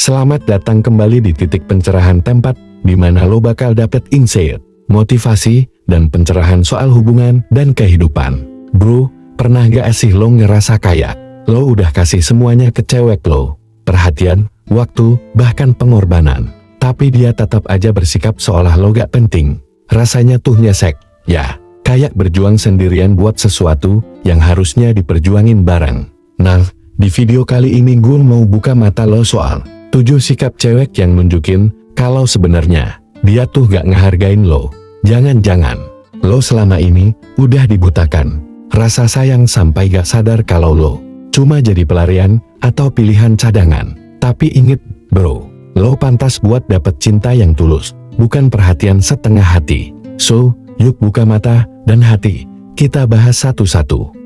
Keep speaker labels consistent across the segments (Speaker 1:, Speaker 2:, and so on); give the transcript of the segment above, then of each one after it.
Speaker 1: Selamat datang kembali di titik pencerahan, tempat di mana lo bakal dapet insight, motivasi, dan pencerahan soal hubungan dan kehidupan. Bro, pernah gak sih lo ngerasa kayak lo udah kasih semuanya ke cewek lo? Perhatian, waktu, bahkan pengorbanan. Tapi dia tetap aja bersikap seolah lo gak penting. Rasanya tuh nyesek, ya. Kayak berjuang sendirian buat sesuatu yang harusnya diperjuangin bareng. Nah, di video kali ini gue mau buka mata lo soal 7 sikap cewek yang nunjukin kalau sebenarnya dia tuh gak ngehargain lo. Jangan-jangan lo selama ini udah dibutakan rasa sayang sampai gak sadar kalau lo cuma jadi pelarian atau pilihan cadangan. Tapi inget bro, lo pantas buat dapet cinta yang tulus, bukan perhatian setengah hati. So, yuk buka mata dan hati, kita bahas satu-satu.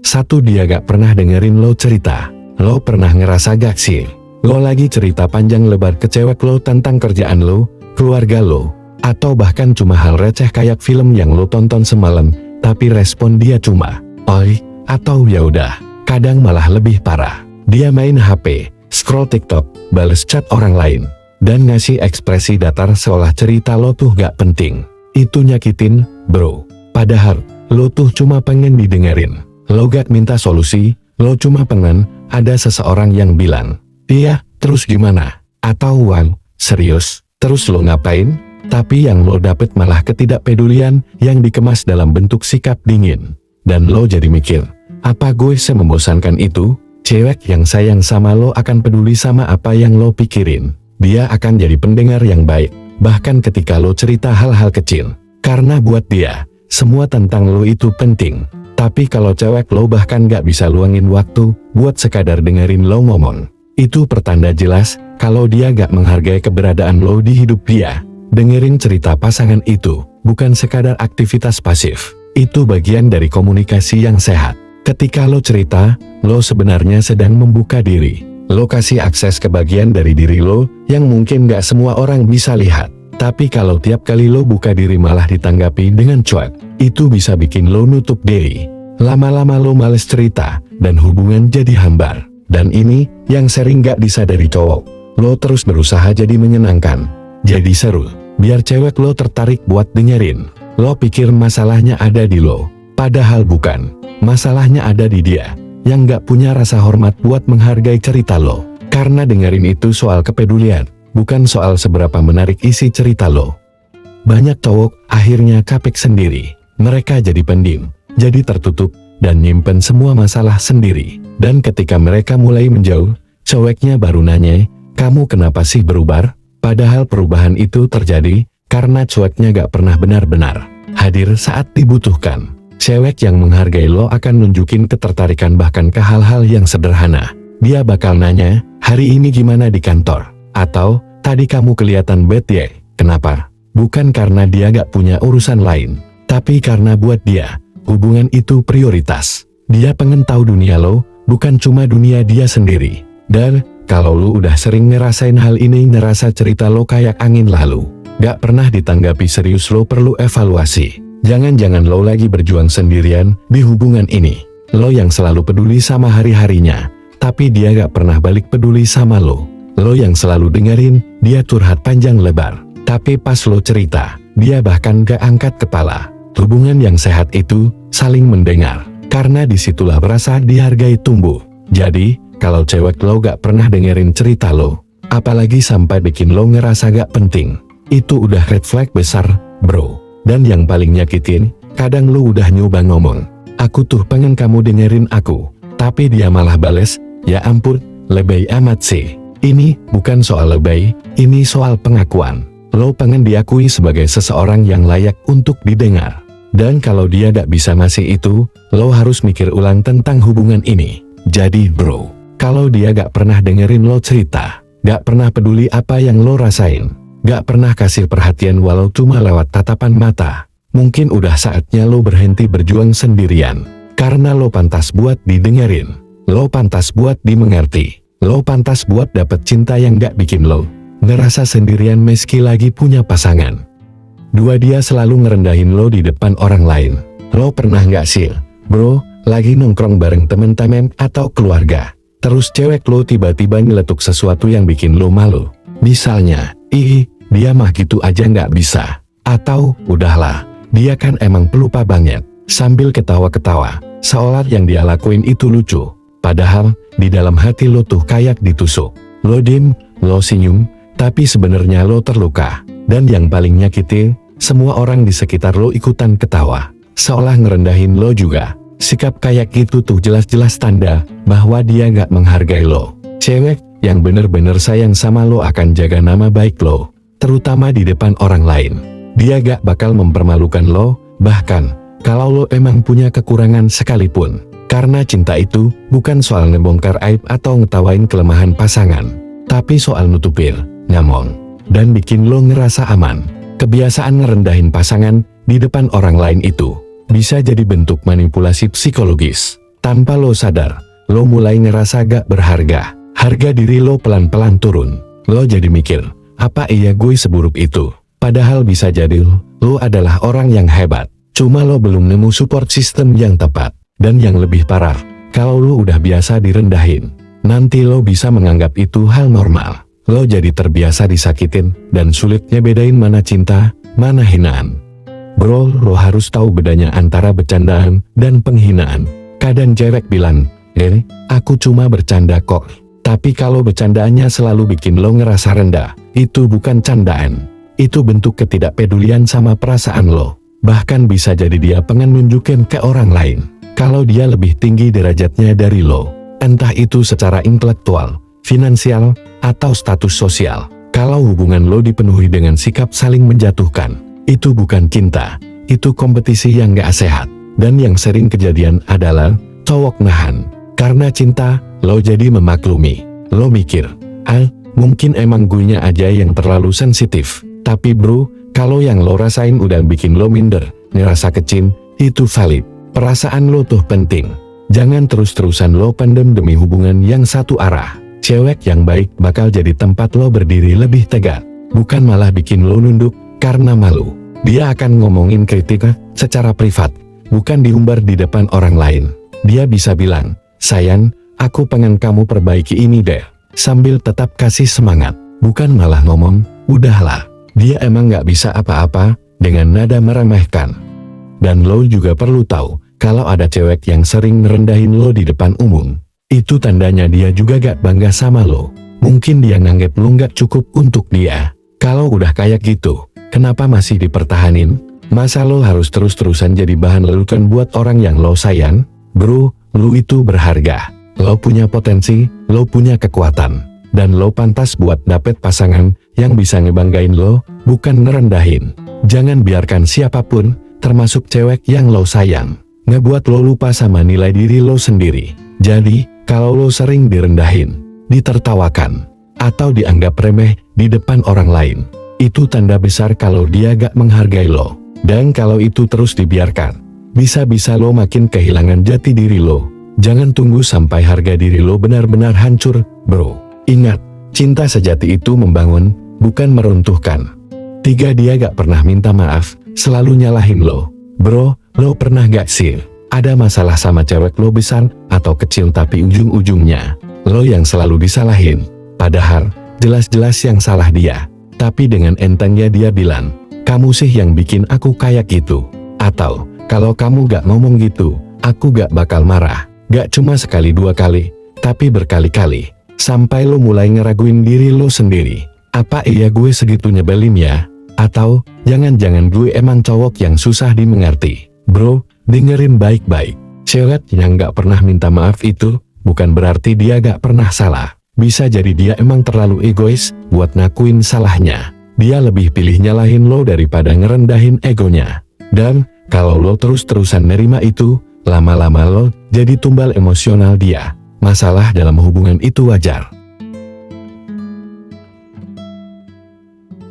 Speaker 1: Satu, dia gak pernah dengerin lo cerita. Lo pernah ngerasa gak sih? Lo lagi cerita panjang lebar ke cewek lo tentang kerjaan lo, keluarga lo, atau bahkan cuma hal receh kayak film yang lo tonton semalam, tapi respon dia cuma, "Oi," atau "ya udah." Kadang malah lebih parah. Dia main HP, scroll TikTok, bales chat orang lain, dan ngasih ekspresi datar seolah cerita lo tuh gak penting. Itu nyakitin, bro. Padahal, lo tuh cuma pengen didengerin. Lo gak minta solusi, lo cuma pengen ada seseorang yang bilang, "Iya, terus gimana?" Atau "Wow, serius, terus lo ngapain?" Tapi yang lo dapet malah ketidakpedulian yang dikemas dalam bentuk sikap dingin. Dan lo jadi mikir, apa gue semembosankan itu? Cewek yang sayang sama lo akan peduli sama apa yang lo pikirin. Dia akan jadi pendengar yang baik, bahkan ketika lo cerita hal-hal kecil. Karena buat dia, semua tentang lo itu penting. Tapi kalau cewek lo bahkan gak bisa luangin waktu buat sekadar dengerin lo ngomong, itu pertanda jelas kalau dia gak menghargai keberadaan lo di hidup dia. Dengerin cerita pasangan itu bukan sekadar aktivitas pasif, itu bagian dari komunikasi yang sehat. Ketika lo cerita, lo sebenarnya sedang membuka diri. Lo kasih akses ke bagian dari diri lo yang mungkin gak semua orang bisa lihat. Tapi kalau tiap kali lo buka diri malah ditanggapi dengan cuek, itu bisa bikin lo nutup diri. Lama-lama lo males cerita, dan hubungan jadi hambar. Dan ini yang sering gak disadari cowok. Lo terus berusaha jadi menyenangkan, jadi seru, biar cewek lo tertarik buat dengerin. Lo pikir masalahnya ada di lo, padahal bukan. Masalahnya ada di dia, yang gak punya rasa hormat buat menghargai cerita lo. Karena dengerin itu soal kepedulian, bukan soal seberapa menarik isi cerita lo. Banyak cowok akhirnya kapek sendiri. Mereka jadi pendiam, jadi tertutup, dan nyimpen semua masalah sendiri. Dan ketika mereka mulai menjauh, ceweknya baru nanya, "Kamu kenapa sih berubah?" Padahal perubahan itu terjadi karena ceweknya gak pernah benar-benar hadir saat dibutuhkan. Cewek yang menghargai lo akan nunjukin ketertarikan bahkan ke hal-hal yang sederhana. Dia bakal nanya, "Hari ini gimana di kantor?" Atau, "Tadi kamu kelihatan bad ya, kenapa?" Bukan karena dia gak punya urusan lain, tapi karena buat dia, hubungan itu prioritas. Dia pengen tahu dunia lo, bukan cuma dunia dia sendiri. Dan, kalau lo udah sering ngerasain hal ini, ngerasa cerita lo kayak angin lalu, gak pernah ditanggapi serius, lo perlu evaluasi. Jangan-jangan lo lagi berjuang sendirian di hubungan ini. Lo yang selalu peduli sama hari-harinya, tapi dia gak pernah balik peduli sama lo. Lo yang selalu dengerin dia curhat panjang lebar, tapi pas lo cerita, dia bahkan gak angkat kepala. Hubungan yang sehat itu saling mendengar, karena disitulah rasa dihargai tumbuh. Jadi, kalau cewek lo gak pernah dengerin cerita lo, apalagi sampai bikin lo ngerasa gak penting, itu udah red flag besar, bro. Dan yang paling nyakitin, kadang lu udah nyoba ngomong, "Aku tuh pengen kamu dengerin aku," tapi dia malah bales, "Ya ampun, lebay amat sih." Ini bukan soal lebay, ini soal pengakuan. Lo pengen diakui sebagai seseorang yang layak untuk didengar. Dan kalau dia gak bisa ngasih itu, lo harus mikir ulang tentang hubungan ini. Jadi bro, kalau dia gak pernah dengerin lo cerita, gak pernah peduli apa yang lo rasain, gak pernah kasih perhatian walau cuma lewat tatapan mata, mungkin udah saatnya lo berhenti berjuang sendirian. Karena lo pantas buat didengerin, lo pantas buat dimengerti, lo pantas buat dapet cinta yang gak bikin lo ngerasa sendirian meski lagi punya pasangan. 2, dia selalu ngerendahin lo di depan orang lain. Lo pernah gak sih, bro, lagi nongkrong bareng temen-temen atau keluarga, Terus cewek lo tiba-tiba nyeletuk sesuatu yang bikin lo malu. Misalnya, ih, dia mah gitu aja nggak bisa. Atau, udahlah, dia kan emang pelupa banget. Sambil ketawa-ketawa, seolah yang dia lakuin itu lucu. Padahal, di dalam hati lo tuh kayak ditusuk. Lo diem, lo senyum, tapi sebenarnya lo terluka. Dan yang paling nyakitin, semua orang di sekitar lo ikutan ketawa. Seolah ngerendahin lo juga. Sikap kayak gitu tuh jelas-jelas tanda bahwa dia gak menghargai lo. Cewek yang bener-bener sayang sama lo akan jaga nama baik lo, terutama di depan orang lain. Dia gak bakal mempermalukan lo, bahkan kalau lo emang punya kekurangan sekalipun. Karena cinta itu bukan soal ngebongkar aib atau ngetawain kelemahan pasangan, tapi soal nutupin, ngomong, dan bikin lo ngerasa aman. Kebiasaan ngerendahin pasangan di depan orang lain itu bisa jadi bentuk manipulasi psikologis. Tanpa lo sadar, lo mulai ngerasa gak berharga. Harga diri lo pelan-pelan turun. Lo jadi mikir, apa iya gue seburuk itu? Padahal bisa jadi lo adalah orang yang hebat. Cuma lo belum nemu support system yang tepat. Dan yang lebih parah, kalau lo udah biasa direndahin, nanti lo bisa menganggap itu hal normal. Lo jadi terbiasa disakitin dan sulitnya bedain mana cinta, mana hinaan. Bro, lo harus tahu bedanya antara bercandaan dan penghinaan. Kadang cewek bilang, aku cuma bercanda kok. Tapi kalau bercandaannya selalu bikin lo ngerasa rendah, itu bukan candaan. Itu bentuk ketidakpedulian sama perasaan lo. Bahkan bisa jadi dia pengen nunjukin ke orang lain kalau dia lebih tinggi derajatnya dari lo. Entah itu secara intelektual, finansial, atau status sosial. Kalau hubungan lo dipenuhi dengan sikap saling menjatuhkan, itu bukan cinta, itu kompetisi yang gak sehat. Dan yang sering kejadian adalah cowok nahan. Karena cinta, lo jadi memaklumi. Lo mikir, mungkin emang guenya aja yang terlalu sensitif. Tapi bro, kalau yang lo rasain udah bikin lo minder, ngerasa kecil, itu valid. Perasaan lo tuh penting. Jangan terus-terusan lo pendem demi hubungan yang satu arah. Cewek yang baik bakal jadi tempat lo berdiri lebih tegak, bukan malah bikin lo nunduk karena malu. Dia akan ngomongin kritik secara privat, bukan diumbar di depan orang lain. Dia bisa bilang, sayang, aku pengen kamu perbaiki ini deh, sambil tetap kasih semangat, bukan malah ngomong, udahlah. Dia emang gak bisa apa-apa, dengan nada meremehkan. Dan lo juga perlu tahu, kalau ada cewek yang sering ngerendahin lo di depan umum, itu tandanya dia juga gak bangga sama lo. Mungkin dia nganggep lo gak cukup untuk dia. Kalau udah kayak gitu, kenapa masih dipertahanin? Masa lo harus terus-terusan jadi bahan lelucon buat orang yang lo sayang? Bro, lo itu berharga. Lo punya potensi, lo punya kekuatan. Dan lo pantas buat dapet pasangan yang bisa ngebanggain lo, bukan ngerendahin. Jangan biarkan siapapun, termasuk cewek yang lo sayang, ngebuat lo lupa sama nilai diri lo sendiri. Jadi, kalau lo sering direndahin, ditertawakan, atau dianggap remeh di depan orang lain, itu tanda besar kalau dia gak menghargai lo. Dan kalau itu terus dibiarkan, bisa-bisa lo makin kehilangan jati diri lo. Jangan tunggu sampai harga diri lo benar-benar hancur, bro. Ingat, cinta sejati itu membangun, bukan meruntuhkan. 3. Dia gak pernah minta maaf, selalu nyalahin lo. Bro, lo pernah gak sih ada masalah sama cewek lo besar atau kecil tapi ujung-ujungnya lo yang selalu disalahin? Padahal, jelas-jelas yang salah dia. Tapi dengan entengnya dia bilang, kamu sih yang bikin aku kayak gitu. Atau, kalau kamu gak ngomong gitu, aku gak bakal marah. Gak cuma sekali dua kali, tapi berkali-kali. Sampai lo mulai ngeraguin diri lo sendiri. Apa iya gue segitu nyebelin ya? Atau, jangan-jangan gue emang cowok yang susah dimengerti? Bro, dengerin baik-baik. Cewek yang gak pernah minta maaf itu, bukan berarti dia gak pernah salah. Bisa jadi dia emang terlalu egois buat ngakuin salahnya. Dia lebih pilih nyalahin lo daripada ngerendahin egonya. Dan, kalau lo terus-terusan nerima itu, lama-lama lo jadi tumbal emosional dia. Masalah dalam hubungan itu wajar.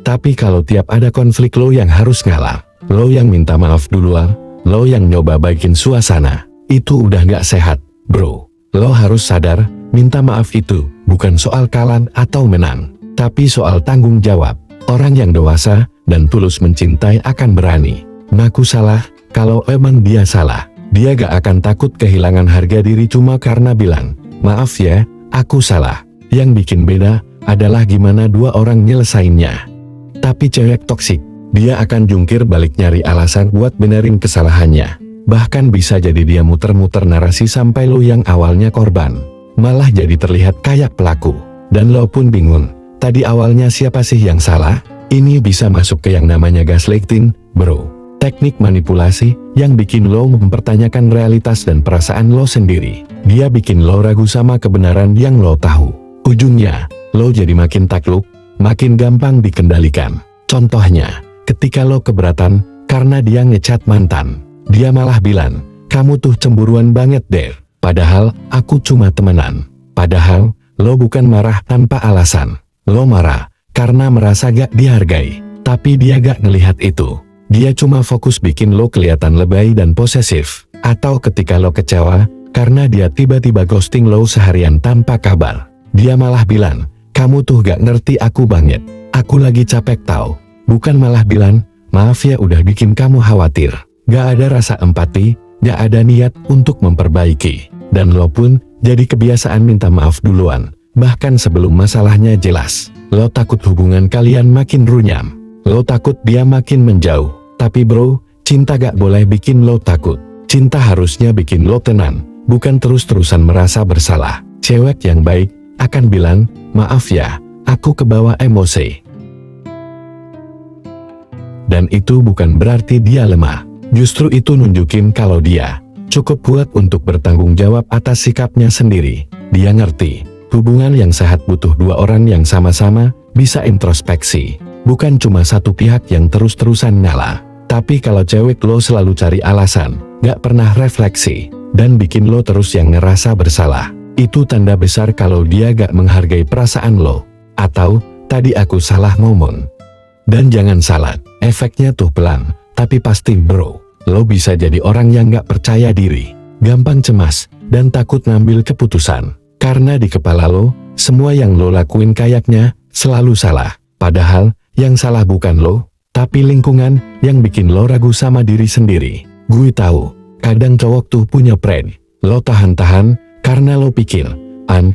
Speaker 1: Tapi kalau tiap ada konflik lo yang harus ngalah, lo yang minta maaf duluan, lo yang nyoba baikin suasana, itu udah gak sehat, bro. Lo harus sadar, minta maaf itu bukan soal kalah atau menang, tapi soal tanggung jawab. Orang yang dewasa dan tulus mencintai akan berani ngaku salah. Kalau emang dia salah, dia gak akan takut kehilangan harga diri cuma karena bilang, maaf ya, aku salah. Yang bikin beda adalah gimana dua orang nyelesainnya. Tapi cewek toksik, dia akan jungkir balik nyari alasan buat benerin kesalahannya. Bahkan bisa jadi dia muter-muter narasi sampai lo yang awalnya korban malah jadi terlihat kayak pelaku. Dan lo pun bingung, tadi awalnya siapa sih yang salah? Ini bisa masuk ke yang namanya gaslighting, bro. Teknik manipulasi yang bikin lo mempertanyakan realitas dan perasaan lo sendiri. Dia bikin lo ragu sama kebenaran yang lo tahu. Ujungnya, lo jadi makin takluk, makin gampang dikendalikan. Contohnya, ketika lo keberatan karena dia ngechat mantan, dia malah bilang, kamu tuh cemburuan banget deh. Padahal, aku cuma temenan. Padahal, lo bukan marah tanpa alasan. Lo marah karena merasa gak dihargai. Tapi dia gak ngelihat itu. Dia cuma fokus bikin lo kelihatan lebay dan posesif. Atau ketika lo kecewa, karena dia tiba-tiba ghosting lo seharian tanpa kabar. Dia malah bilang, kamu tuh gak ngerti aku banget. Aku lagi capek tau. Bukan malah bilang, maaf ya udah bikin kamu khawatir. Gak ada rasa empati, gak ada niat untuk memperbaiki. Dan lo pun jadi kebiasaan minta maaf duluan. Bahkan sebelum masalahnya jelas. Lo takut hubungan kalian makin runyam. Lo takut dia makin menjauh. Tapi bro, cinta gak boleh bikin lo takut. Cinta harusnya bikin lo tenang, bukan terus-terusan merasa bersalah. Cewek yang baik akan bilang, maaf ya, aku kebawa emosi. Dan itu bukan berarti dia lemah. Justru itu nunjukin kalau dia cukup kuat untuk bertanggung jawab atas sikapnya sendiri. Dia ngerti, hubungan yang sehat butuh dua orang yang sama-sama bisa introspeksi. Bukan cuma satu pihak yang terus-terusan ngalah. Tapi kalau cewek lo selalu cari alasan, gak pernah refleksi, dan bikin lo terus yang ngerasa bersalah, itu tanda besar kalau dia gak menghargai perasaan lo. Atau, tadi aku salah ngomong. Dan jangan salah, efeknya tuh pelan, tapi pasti bro. Lo bisa jadi orang yang gak percaya diri, gampang cemas, dan takut ngambil keputusan. Karena di kepala lo, semua yang lo lakuin kayaknya selalu salah. Padahal, yang salah bukan lo, tapi lingkungan yang bikin lo ragu sama diri sendiri. Gue tahu, kadang cowok tuh punya prank. Lo tahan-tahan karena lo pikir,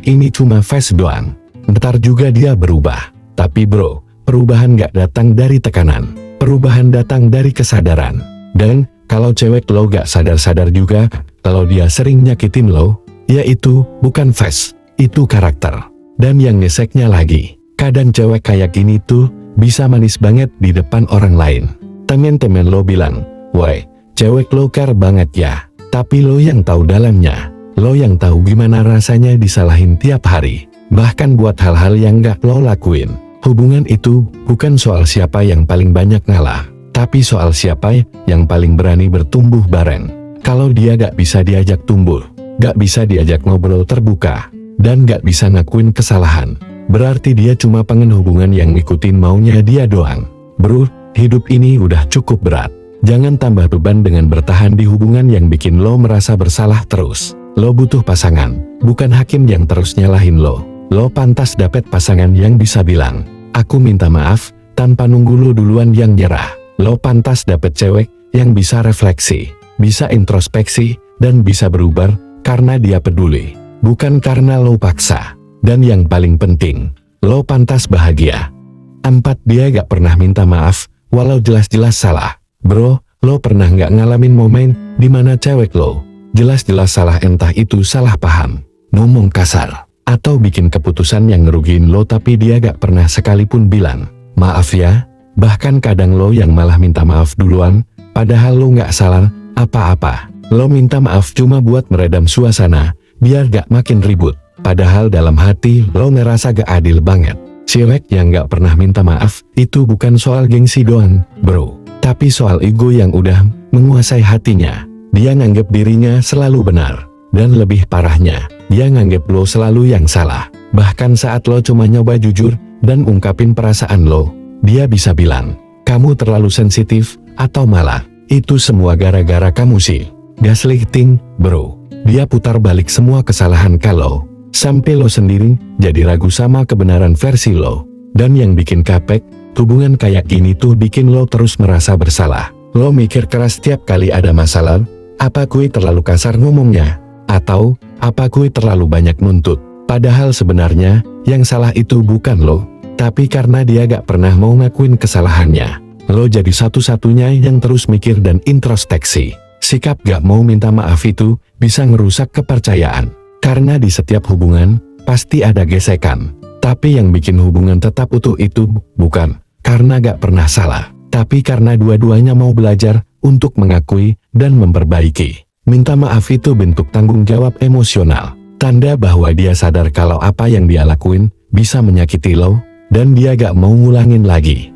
Speaker 1: ini cuma face doang. Ntar juga dia berubah. Tapi bro, perubahan gak datang dari tekanan. Perubahan datang dari kesadaran. Dan, kalau cewek lo gak sadar-sadar juga, kalau dia sering nyakitin lo, ya itu bukan face, itu karakter. Dan yang ngeseknya lagi, kadang cewek kayak gini tuh, bisa manis banget di depan orang lain. Temen-temen lo bilang, woi, cewek lo care banget ya. Tapi lo yang tahu dalamnya. Lo yang tahu gimana rasanya disalahin tiap hari. Bahkan buat hal-hal yang gak lo lakuin. Hubungan itu bukan soal siapa yang paling banyak ngalah. Tapi soal siapa yang paling berani bertumbuh bareng. Kalau dia gak bisa diajak tumbuh, gak bisa diajak ngobrol terbuka, dan gak bisa ngakuin kesalahan, berarti dia cuma pengen hubungan yang ngikutin maunya dia doang. Bro, hidup ini udah cukup berat. Jangan tambah beban dengan bertahan di hubungan yang bikin lo merasa bersalah terus. Lo butuh pasangan, bukan hakim yang terus nyalahin lo. Lo pantas dapet pasangan yang bisa bilang, aku minta maaf, tanpa nunggu lo duluan yang nyerah. Lo pantas dapet cewek yang bisa refleksi, bisa introspeksi, dan bisa berubah karena dia peduli, bukan karena lo paksa. Dan yang paling penting, lo pantas bahagia. 4. Dia gak pernah minta maaf, walau jelas-jelas salah. Bro, lo pernah gak ngalamin momen dimana cewek lo jelas-jelas salah, entah itu salah paham, ngomong kasar, atau bikin keputusan yang ngerugiin lo, tapi dia gak pernah sekalipun bilang, maaf ya. Bahkan kadang lo yang malah minta maaf duluan, padahal lo gak salah apa-apa. Lo minta maaf cuma buat meredam suasana, biar gak makin ribut. Padahal dalam hati lo ngerasa gak adil banget. Cewek yang gak pernah minta maaf, itu bukan soal gengsi doang, bro. Tapi soal ego yang udah menguasai hatinya. Dia nganggep dirinya selalu benar. Dan lebih parahnya, dia nganggep lo selalu yang salah. Bahkan saat lo cuma nyoba jujur dan ungkapin perasaan lo, dia bisa bilang, kamu terlalu sensitif, atau malah, itu semua gara-gara kamu sih. Gaslighting, bro. Dia putar balik semua kesalahan kalau sampai lo sendiri jadi ragu sama kebenaran versi lo. Dan yang bikin kapek, hubungan kayak gini tuh bikin lo terus merasa bersalah. Lo mikir keras tiap kali ada masalah, apa gue terlalu kasar ngomongnya? Atau, apa gue terlalu banyak nuntut? Padahal sebenarnya, yang salah itu bukan lo, tapi karena dia gak pernah mau ngakuin kesalahannya. Lo jadi satu-satunya yang terus mikir dan introspeksi. Sikap gak mau minta maaf itu bisa ngerusak kepercayaan. Karena di setiap hubungan, pasti ada gesekan. Tapi yang bikin hubungan tetap utuh itu bukan karena gak pernah salah, tapi karena dua-duanya mau belajar untuk mengakui dan memperbaiki. Minta maaf itu bentuk tanggung jawab emosional. Tanda bahwa dia sadar kalau apa yang dia lakuin bisa menyakiti lo, dan dia gak mau ngulangin lagi.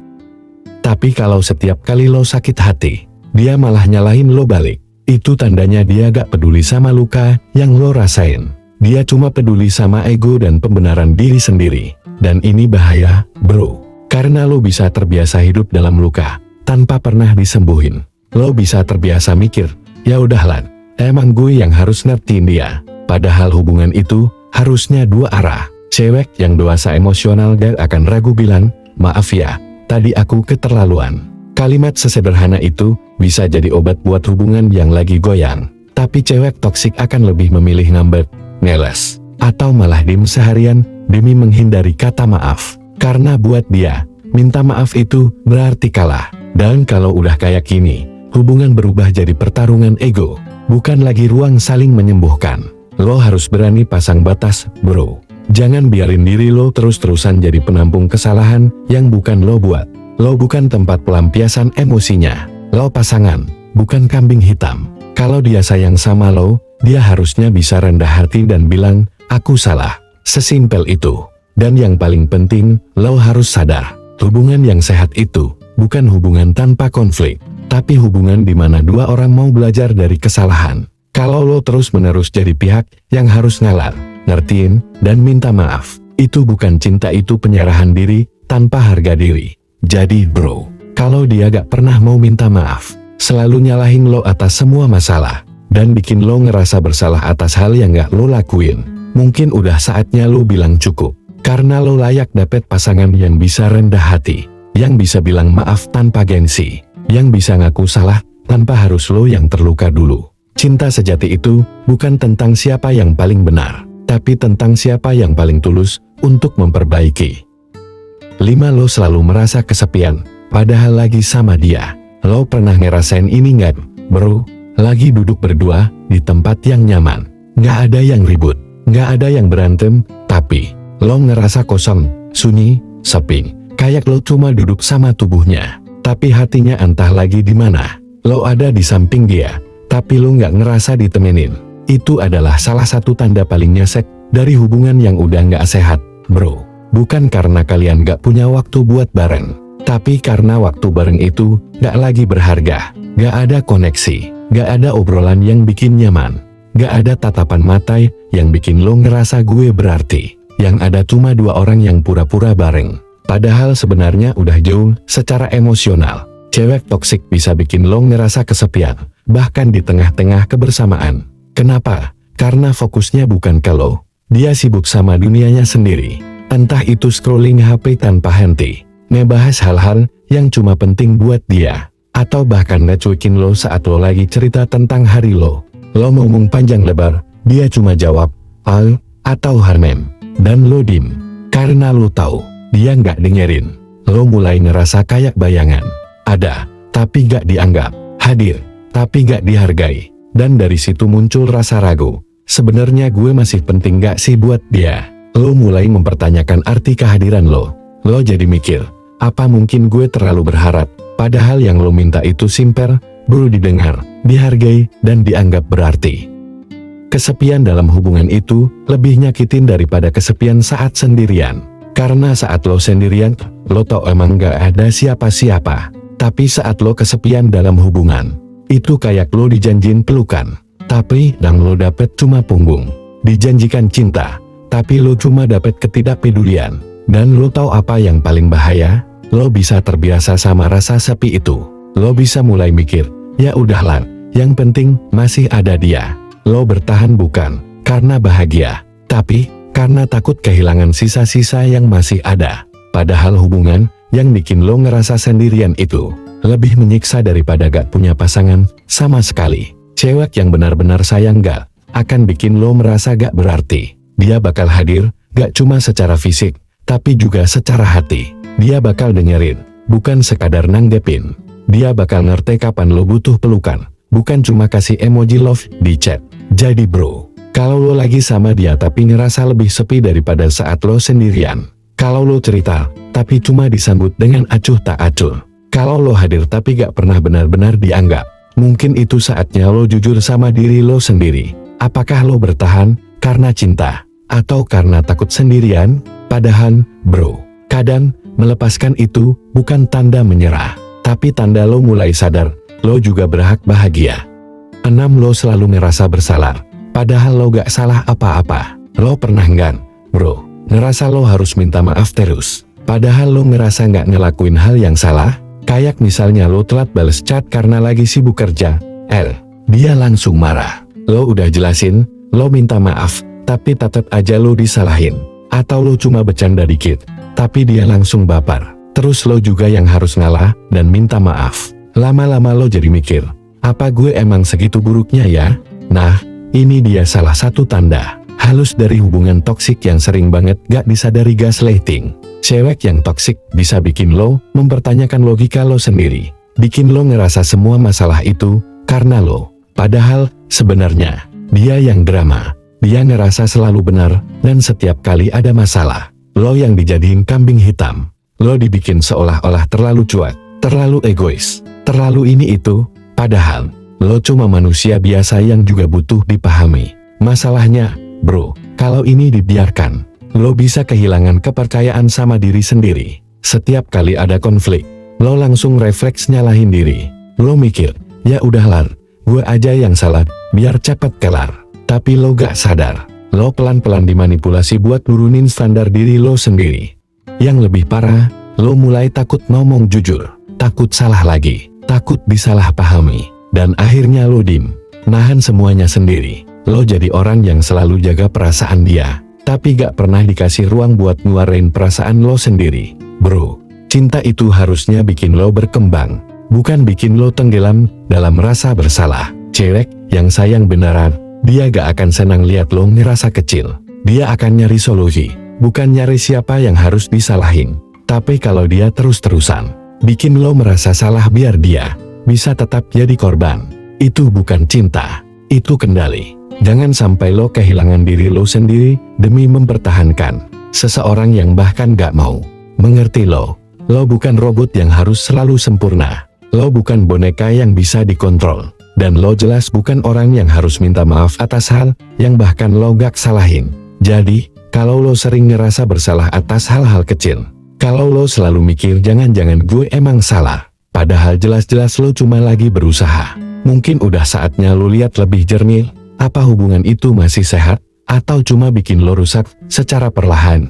Speaker 1: Tapi kalau setiap kali lo sakit hati, dia malah nyalahin lo balik, itu tandanya dia gak peduli sama luka yang lo rasain. Dia cuma peduli sama ego dan pembenaran diri sendiri. Dan ini bahaya, bro. Karena lo bisa terbiasa hidup dalam luka, tanpa pernah disembuhin. Lo bisa terbiasa mikir, ya udahlah, emang gue yang harus ngertiin dia. Padahal hubungan itu harusnya dua arah. Cewek yang dewasa emosional gak akan ragu bilang, maaf ya, tadi aku keterlaluan. Kalimat sesederhana itu bisa jadi obat buat hubungan yang lagi goyang. Tapi cewek toksik akan lebih memilih ngambek, ngeles, atau malah diem seharian demi menghindari kata maaf. Karena buat dia, minta maaf itu berarti kalah. Dan kalau udah kayak gini, hubungan berubah jadi pertarungan ego, bukan lagi ruang saling menyembuhkan. Lo harus berani pasang batas, bro. Jangan biarin diri lo terus-terusan jadi penampung kesalahan yang bukan lo buat. Lo bukan tempat pelampiasan emosinya. Lo pasangan, bukan kambing hitam. Kalau dia sayang sama lo, dia harusnya bisa rendah hati dan bilang, aku salah. Sesimpel itu. Dan yang paling penting, lo harus sadar, hubungan yang sehat itu bukan hubungan tanpa konflik, tapi hubungan di mana dua orang mau belajar dari kesalahan. Kalau lo terus-menerus jadi pihak yang harus ngalah, ngertiin, dan minta maaf, itu bukan cinta, itu penyerahan diri tanpa harga diri. Jadi bro, kalau dia gak pernah mau minta maaf, selalu nyalahin lo atas semua masalah, dan bikin lo ngerasa bersalah atas hal yang gak lo lakuin, mungkin udah saatnya lo bilang cukup. Karena lo layak dapet pasangan yang bisa rendah hati, yang bisa bilang maaf tanpa gengsi, yang bisa ngaku salah tanpa harus lo yang terluka dulu. Cinta sejati itu bukan tentang siapa yang paling benar, tapi tentang siapa yang paling tulus untuk memperbaiki. 5. Lo selalu merasa kesepian, padahal lagi sama dia. Lo pernah ngerasain ini nggak, bro? Lagi duduk berdua di tempat yang nyaman, nggak ada yang ribut, nggak ada yang berantem, tapi lo ngerasa kosong, sunyi, sepi, kayak lo cuma duduk sama tubuhnya, tapi hatinya entah lagi di mana. Lo ada di samping dia, tapi lo nggak ngerasa ditemenin. Itu adalah salah satu tanda paling nyesek dari hubungan yang udah nggak sehat, bro. Bukan karena kalian gak punya waktu buat bareng, tapi karena waktu bareng itu gak lagi berharga. Gak ada koneksi, gak ada obrolan yang bikin nyaman, gak ada tatapan mata yang bikin lo ngerasa gue berarti. Yang ada cuma dua orang yang pura-pura bareng, padahal sebenarnya udah jauh secara emosional. Cewek toksik bisa bikin lo ngerasa kesepian, bahkan di tengah-tengah kebersamaan. Kenapa? Karena fokusnya bukan ke lo, dia sibuk sama dunianya sendiri. Entah itu scrolling HP tanpa henti, ngebahas hal-hal yang cuma penting buat dia, atau bahkan ngecuekin lo saat lo lagi cerita tentang hari lo. Lo ngomong panjang lebar, dia cuma jawab, al, atau harmem, dan lo dim. Karena lo tahu, dia nggak dengerin. Lo mulai ngerasa kayak bayangan. Ada, tapi nggak dianggap. Hadir, tapi nggak dihargai. Dan dari situ muncul rasa ragu. Sebenarnya gue masih penting nggak sih buat dia? Lo mulai mempertanyakan arti kehadiran lo. Lo jadi mikir, apa mungkin gue terlalu berharap, padahal yang lo minta itu simper, perlu didengar, dihargai, dan dianggap berarti. Kesepian dalam hubungan itu lebih nyakitin daripada kesepian saat sendirian. Karena saat lo sendirian, lo tau emang gak ada siapa-siapa. Tapi saat lo kesepian dalam hubungan, itu kayak lo dijanjin pelukan, tapi yang lo dapet cuma punggung. Dijanjikan cinta, tapi lo cuma dapet ketidakpedulian. Dan lo tahu apa yang paling bahaya? Lo bisa terbiasa sama rasa sepi itu. Lo bisa mulai mikir, ya udahlah, yang penting masih ada dia. Lo bertahan bukan karena bahagia, tapi karena takut kehilangan sisa-sisa yang masih ada. Padahal hubungan yang bikin lo ngerasa sendirian itu lebih menyiksa daripada gak punya pasangan sama sekali. Cewek yang benar-benar sayang gak akan bikin lo merasa gak berarti. Dia bakal hadir, gak cuma secara fisik, tapi juga secara hati. Dia bakal dengerin, bukan sekadar nanggepin. Dia bakal ngerti kapan lo butuh pelukan, bukan cuma kasih emoji love di chat. Jadi bro, kalau lo lagi sama dia tapi ngerasa lebih sepi daripada saat lo sendirian. Kalau lo cerita, tapi cuma disambut dengan acuh tak acuh. Kalau lo hadir tapi gak pernah benar-benar dianggap. Mungkin itu saatnya lo jujur sama diri lo sendiri. Apakah lo bertahan karena cinta, atau karena takut sendirian? Padahal, bro, kadang melepaskan itu bukan tanda menyerah, tapi tanda lo mulai sadar, lo juga berhak bahagia. 6. Lo selalu merasa bersalah, padahal lo gak salah apa-apa. Lo pernah nggak, bro, ngerasa lo harus minta maaf terus, padahal lo ngerasa gak ngelakuin hal yang salah? Kayak misalnya lo telat bales chat karena lagi sibuk kerja, dia langsung marah. Lo udah jelasin, lo minta maaf, tapi tetap aja lo disalahin. Atau lo cuma bercanda dikit, tapi dia langsung baper. Terus lo juga yang harus ngalah dan minta maaf. Lama-lama lo jadi mikir, apa gue emang segitu buruknya ya? Nah, ini dia salah satu tanda halus dari hubungan toksik yang sering banget gak disadari, gaslighting. Cewek yang toksik bisa bikin lo mempertanyakan logika lo sendiri. Bikin lo ngerasa semua masalah itu karena lo. Padahal, sebenarnya, dia yang drama. Dia ngerasa selalu benar, dan setiap kali ada masalah, lo yang dijadiin kambing hitam. Lo dibikin seolah-olah terlalu cuek, terlalu egois, terlalu ini itu. Padahal, lo cuma manusia biasa yang juga butuh dipahami. Masalahnya, bro, kalau ini dibiarkan, lo bisa kehilangan kepercayaan sama diri sendiri. Setiap kali ada konflik, lo langsung refleks nyalahin diri. Lo mikir, ya udahlah, gue aja yang salah, biar cepet kelar. Tapi lo gak sadar, lo pelan-pelan dimanipulasi buat nurunin standar diri lo sendiri. Yang lebih parah, lo mulai takut ngomong jujur, takut salah lagi, takut disalahpahami, dan akhirnya lo nahan semuanya sendiri. Lo jadi orang yang selalu jaga perasaan dia, tapi gak pernah dikasih ruang buat ngeluarin perasaan lo sendiri. Bro, cinta itu harusnya bikin lo berkembang, bukan bikin lo tenggelam dalam rasa bersalah. Cewek yang sayang beneran, dia gak akan senang lihat lo ngerasa kecil. Dia akan nyari solusi, bukan nyari siapa yang harus disalahin. Tapi kalau dia terus-terusan bikin lo merasa salah biar dia bisa tetap jadi korban, itu bukan cinta, itu kendali. Jangan sampai lo kehilangan diri lo sendiri demi mempertahankan seseorang yang bahkan gak mau mengerti lo. Lo bukan robot yang harus selalu sempurna. Lo bukan boneka yang bisa dikontrol. Dan lo jelas bukan orang yang harus minta maaf atas hal yang bahkan lo gak salahin. Jadi, kalau lo sering ngerasa bersalah atas hal-hal kecil, kalau lo selalu mikir jangan-jangan gue emang salah, padahal jelas-jelas lo cuma lagi berusaha, mungkin udah saatnya lo lihat lebih jernih. Apa hubungan itu masih sehat, atau cuma bikin lo rusak secara perlahan?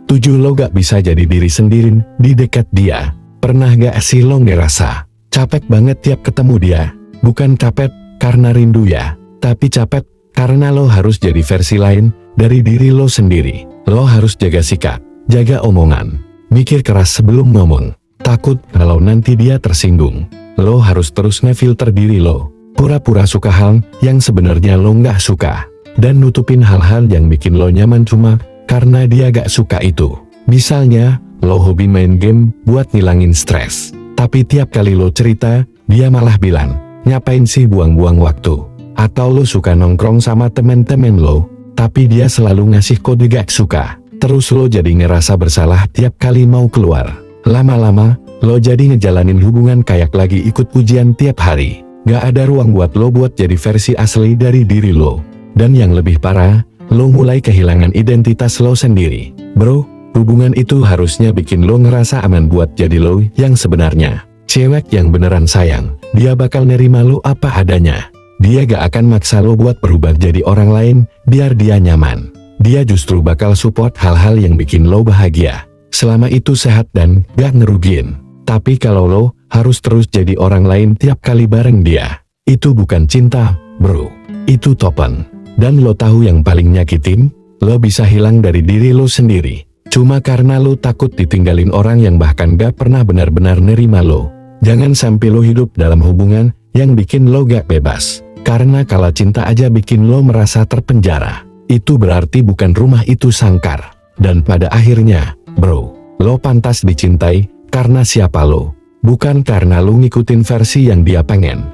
Speaker 1: 7. Lo gak bisa jadi diri sendiri di dekat dia. Pernah gak sih lo ngerasa capek banget tiap ketemu dia? Bukan capek karena rindu ya, tapi capek karena lo harus jadi versi lain dari diri lo sendiri. Lo harus jaga sikap, jaga omongan, mikir keras sebelum ngomong, takut kalau nanti dia tersinggung. Lo harus terus ngefilter diri lo, pura-pura suka hal yang sebenarnya lo nggak suka, dan nutupin hal-hal yang bikin lo nyaman cuma karena dia gak suka itu. Misalnya, lo hobi main game buat ngilangin stres, tapi tiap kali lo cerita, dia malah bilang, ngapain sih buang-buang waktu? Atau lo suka nongkrong sama temen-temen lo, tapi dia selalu ngasih kode gak suka. Terus lo jadi ngerasa bersalah tiap kali mau keluar. Lama-lama, lo jadi ngejalanin hubungan kayak lagi ikut ujian tiap hari. Gak ada ruang buat lo buat jadi versi asli dari diri lo. Dan yang lebih parah, lo mulai kehilangan identitas lo sendiri. Bro, hubungan itu harusnya bikin lo ngerasa aman buat jadi lo yang sebenarnya. Cewek yang beneran sayang, dia bakal nerima lo apa adanya. Dia gak akan maksa lo buat berubah jadi orang lain, biar dia nyaman. Dia justru bakal support hal-hal yang bikin lo bahagia, selama itu sehat dan gak ngerugiin. Tapi kalau lo harus terus jadi orang lain tiap kali bareng dia, itu bukan cinta, bro. Itu topan. Dan lo tahu yang paling nyakitin? Lo bisa hilang dari diri lo sendiri, cuma karena lo takut ditinggalin orang yang bahkan gak pernah benar-benar nerima lo. Jangan sampai lo hidup dalam hubungan yang bikin lo gak bebas. Karena kalau cinta aja bikin lo merasa terpenjara, itu berarti bukan rumah itu sangkar. Dan pada akhirnya, bro, lo pantas dicintai karena siapa lo, bukan karena lo ngikutin versi yang dia pengen.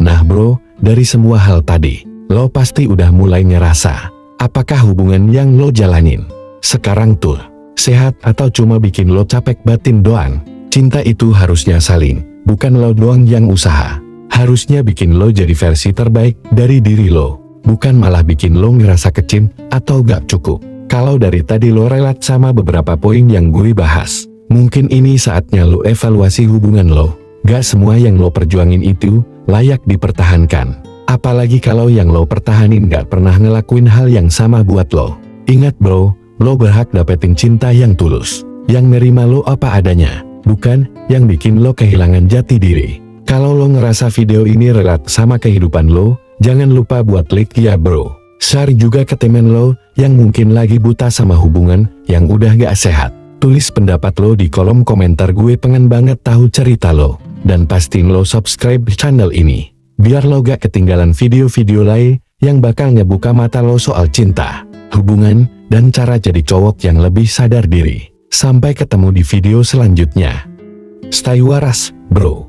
Speaker 1: Nah bro, dari semua hal tadi, lo pasti udah mulai ngerasa, apakah hubungan yang lo jalanin sekarang tuh sehat atau cuma bikin lo capek batin doang? Cinta itu harusnya saling, bukan lo doang yang usaha. Harusnya bikin lo jadi versi terbaik dari diri lo, bukan malah bikin lo ngerasa kecil atau gak cukup. Kalau dari tadi lo relate sama beberapa poin yang gue bahas, mungkin ini saatnya lo evaluasi hubungan lo. Gak semua yang lo perjuangin itu layak dipertahankan. Apalagi kalau yang lo pertahanin gak pernah ngelakuin hal yang sama buat lo. Ingat bro, lo berhak dapetin cinta yang tulus, yang nerima lo apa adanya, bukan yang bikin lo kehilangan jati diri. Kalau lo ngerasa video ini relate sama kehidupan lo, jangan lupa buat like ya bro. Share juga ke temen lo yang mungkin lagi buta sama hubungan yang udah gak sehat. Tulis pendapat lo di kolom komentar, gue pengen banget tahu cerita lo. Dan pastiin lo subscribe channel ini, biar lo gak ketinggalan video-video lain yang bakal ngebuka mata lo soal cinta, hubungan, dan cara jadi cowok yang lebih sadar diri. Sampai ketemu di video selanjutnya. Stay waras, bro.